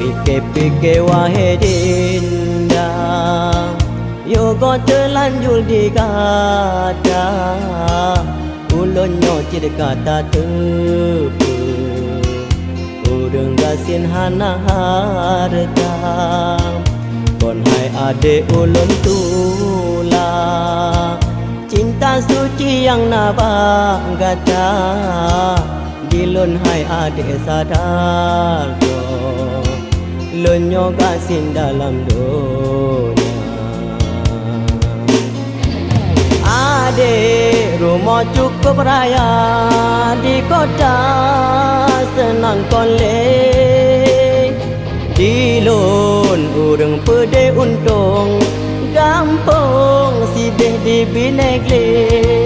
Pikir-pikir wahai dinda, yoga terlanjur digada, ulunnya ciri kata tepu, urang gasin hana harta. Kon hai ade ulun tulah, cinta suci yang nabagada, dilun hai ade sadar do, lunyo gasin dalam dunia. Ade rumah cukup raya di kota, senang kolek, dilun urang pede untung, gampang sibeh di binegli.